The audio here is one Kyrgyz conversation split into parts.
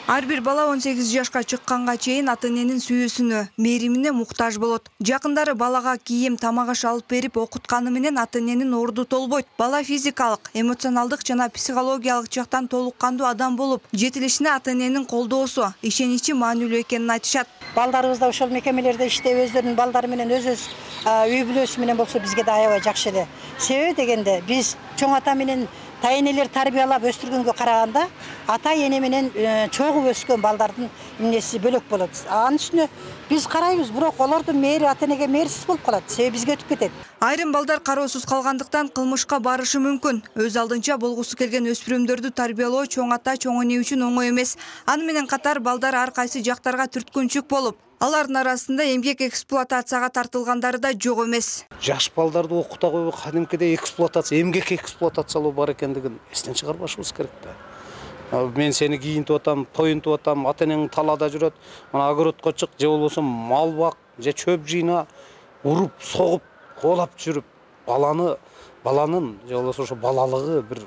Ар бир бала 18 жашка чыкканга чейин ата-эненин сүйүүсүнө, мээримине муктаж болот. Жакындары балага кийим, тамак аш алып берип окутканы менен ата-эненин орду толбойт. Бала физикалык, эмоционалдык жана психологиялык жактан толук кандуу адам болуп, жетилишине ата-эненин колдоосу, ишеничи маанилүү экенин айтышат. Балдарыбыз да ошол мекемелерде иштеп, өздөрүнүн балдары менен өз үй бүлөсү менен болсо бизге да аябай жакшы эле. Себеби дегенде биз чоң ата менен тайенелер тарбиялап өстүргөнгө караганда ата эне менен чогуу өскөн балдардын эмнеси бөлөк болот. Анын үстүнө биз карайбыз, бирок олордун мээри ата энеге мээрисиз болуп калат. Себеби бизге өтүп кетет. Айрым балдар кароосуз калгандыктан кылмышка барышы мүмкүн. Өз алдынча болгусу келген өспүрүмдөрдү тарбиялоо чоң ата, чоң эне үчүн оңой эмес. Аны менен катар балдар ар кайсы жактарга түрткүнчүк болуп, алардын арасында эмгек эксплуатацияга тартылгандары да жок эмес. Жаш балдарды окута коюп, кадимкидей эксплуатация, эмгек эксплуатациялоо бар экендигин эстен чыгарбашыбыз керек да. Мен сени кийинтип атам, тоюнтуп атам, ата энең талаада жүрөт, мына огородко чык, же болбосо мал бак, же чөп жыйна, уруп, согуп, коолап жүрүп, баланын же болбосо ошо балалыгы бир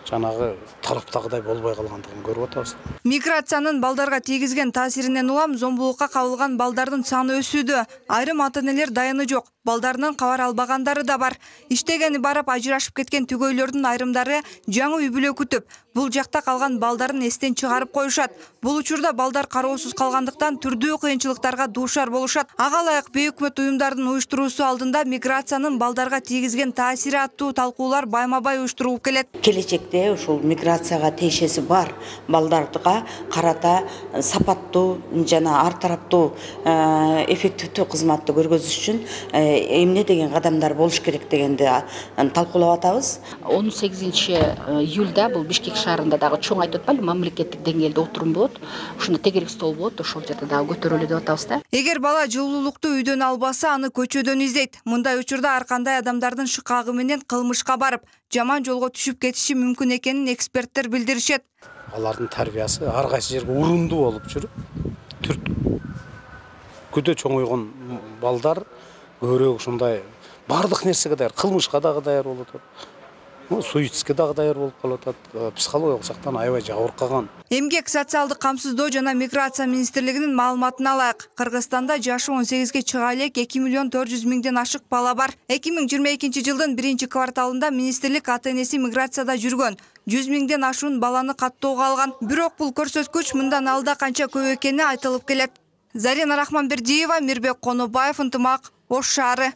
жанагы тараптагыдай болбой калгандыгын көрүп атабыз. Миграциянын балдарга тийгизген таасиринен улам зомбулукка кабылган балдардын саны өсүүдө. Айрым ата-энелер дайыны жок, балдарынан кабар албагандары да бар. Иштегени барып ажырашып кеткен түгөйлөрдүн айрымдары жаңы үй бүлө күтүп, бул жакта калган балдарын эстен чыгарып коюшат. Бул учурда балдар кароосуз калгандыктан түрдүү кыйынчылыктарга дуушар болушат. Ага ылайык бейөкмөт уюмдардын уюштуруусу алдында миграциянын балдарга тийгизген таасири аттуу талкуулар байма-бай уюштурулуп келет. Келечекте ушул миграцияга тиешеси бар балдарга карата сапаттуу жана ар тараптуу эффективдүү кызматты көргөзүш үчүн эмне деген кадамдар болуш керек дегенди талкуулап атабыз. 18 июлда бул Бишкек шаарында дагы чоң айтып атпайлы, мамлекеттик деңгээлде отурум болот. Ушуну тегерек стол болот, ошол жерде дагы көтөрөлү деп атабыз да. Эгер бала жылуулукту үйдөн албаса, аны көчөдөн издейт. Мындай учурда ар кандай адамдардын шыкагы менен кылмышка барып, жаман жолго түшүп кетиши мүмкүн экенин эксперттер билдиришет. Алардын тарбиясы ар кайсы жерге урунду болуп жүрүп, түрткүдө чоңойгон балдар көбүрөөк ушундай бардык нерсеге даяр, кылмышка дагы даяр болуп атат. Суицидке дагы даяр болуп калып атат. Психологиялык жактан аябай жабыркаган. Эмгек, социалдык камсыздоо жана миграция министрлигинин маалыматына ылайык, Кыргызстанда жашы 18ге чыга элек 2 миллион 400 миңден ашык бала бар. 2022 жылдын 1 кварталында министрлик ата-энеси миграцияда жүргөн 100 миңден ашуун баланы каттоого алган. Бирок бул көрсөткүч мындан алда канча көп экени айтылып келет. Зарина Рахманбердиева, Мирбек Конобаев, Ынтымак, Ош шаары.